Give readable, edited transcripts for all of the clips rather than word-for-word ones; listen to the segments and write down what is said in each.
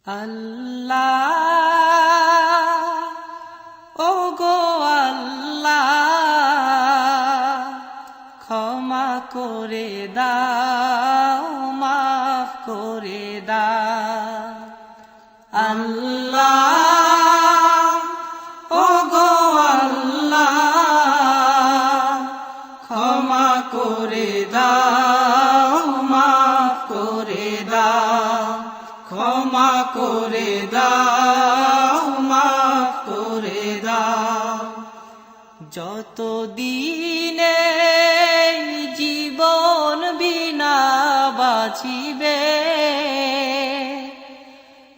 আল্লাহ ওগো আল্লাহ ক্ষমা করে দাও মাফ করে দাও আল্লাহ ওগো আল্লাহ ক্ষমা করে দাও মাফ করে দাও ক্ষমা করে দাও মাফ করে দাও যত দিনে জীবন বিনা বাঁচিবে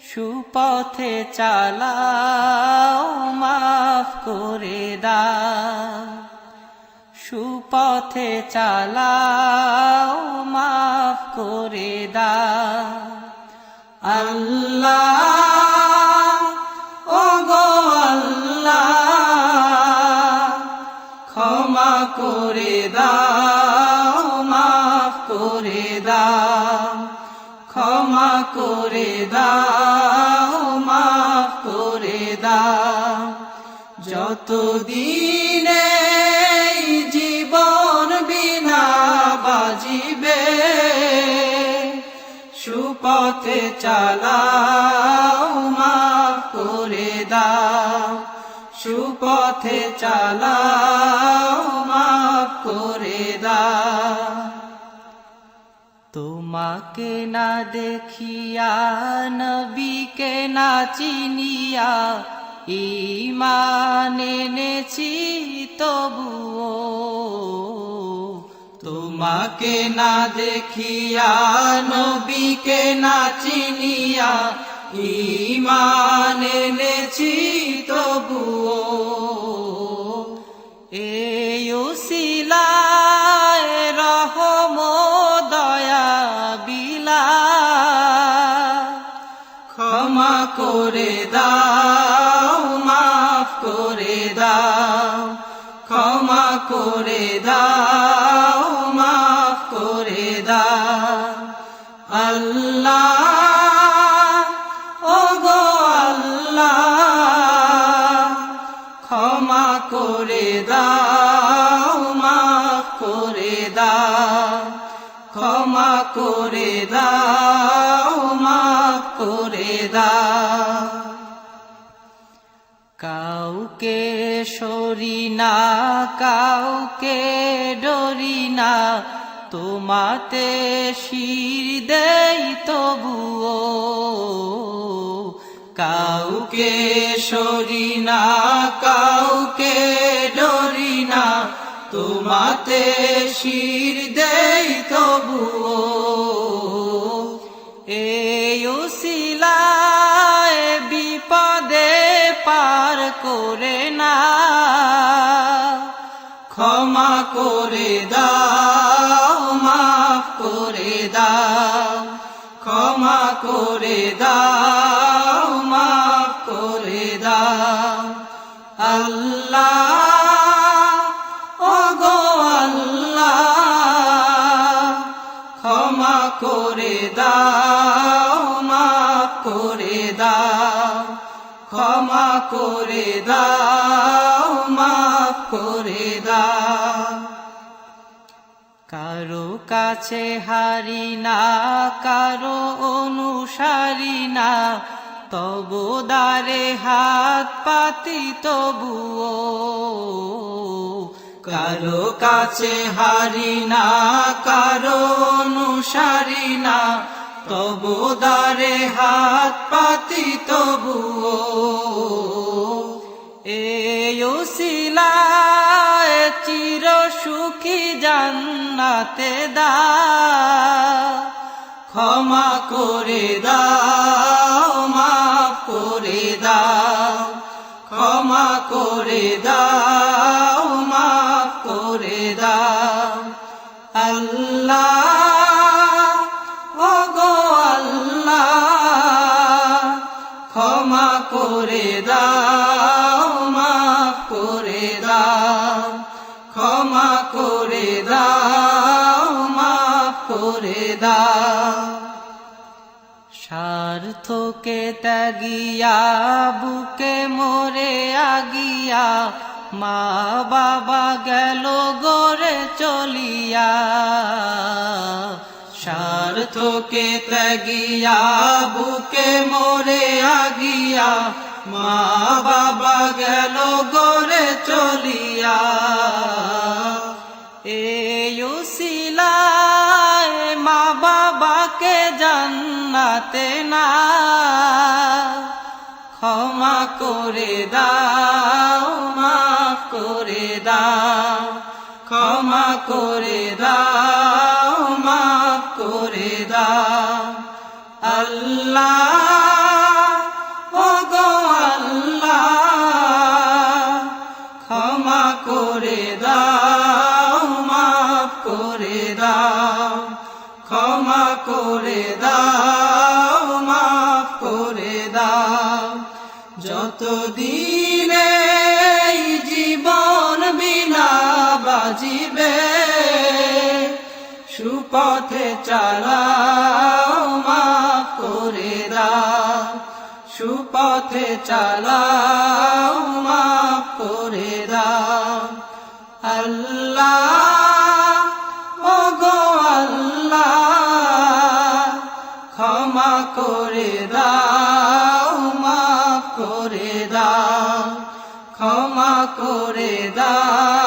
সুপথে চালাও মাফ করে দাও সুপথে চালাও মাফ করে দাও আল্লাহ ওগো আল্লাহ ক্ষমা করে দাও মাফ করে দাও ক্ষমা করে দাও মাফ করে দাও যত দিনে জীবন বিনা বাজিবে সুপথে চালাও মাফ করে দাও সুপথে চালাও মাফ করে দাও তোমাকে না দেখিয়া নবীকে না চিনিয়া ঈমান এনেছি তবুও তোমাকে না দেখিয়া নবীকে না চিনিয়া ঈমান এনেছি তবুও এই উসিলায় রহম দয়া বিলা ক্ষমা করে দাও মাফ করে দাও ক্ষমা করে দাও মাফ করে দাও আল্লাহ ওগো আল্লাহ ক্ষমা করে দাও মাফ করে দাও ক্ষমা করে দাও মাফ করে দাও কাউকে সরি না কাউকে ডরি না তোমাতে শির দেই তবুও কাউকে সরি না কাউকে ডরি না তোমাতে শির দেই তবুও এই উসিলায় বিপদে পার করে না ক্ষমা করে দাও মাফ করে দাও ক্ষমা করে দাও মাফ করে দাও আল্লাহ ওগো আল্লাহ ক্ষমা করে দাও মাফ করে দাও ক্ষমা করে দাও মাফ করে দাও কারো কাছে হারি না কারো অনুসারী না তবু দ্বারে হাত পাতি তবুও কারো কাছে হারি না কারো অনুসারী না তবু দ্বারে হাত পাতি তবুও এই উসিলায় চির সুখী জান্নাতে দাও ক্ষমা করে দাও মাফ করে দাও ক্ষমা করে দাও মাফ করে দাও আল্লাহ ওগো আল্লাহ ক্ষমা করে দাও মাফ করে দাও ক্ষমা করে দাও মাফ করে দাও স্বার্থ স্বার্থকে ত্যাগিয়া বুকে মোরে আগিয়া মা বাবা গেল গড়ে চলিয়া স্বার্থকে ত্যাগিয়া বুকে মোরে আগিয়া মা বাবা গেল গড়ে চলিয়া এই উসিলায় মা বাবাকে জান্নাতে না ক্ষমা করে দাও মাফ করে দাও ক্ষমা করে দাও মাফ করে দাও আল্লাহ ও গো আল্লাহ ক্ষমা করে দাও মাফ করে দাও ক্ষমা করে দাও মাফ করে দাও যতদিনে এই জীবন বিনা বাজিবে সুপথে চালাও মাফ করে দাও সুপথে চালাও মাফ করে দাও আল্লাহ ও গো আল্লাহ ক্ষমা করে দাও মাফ করে দাও ক্ষমা করে দাও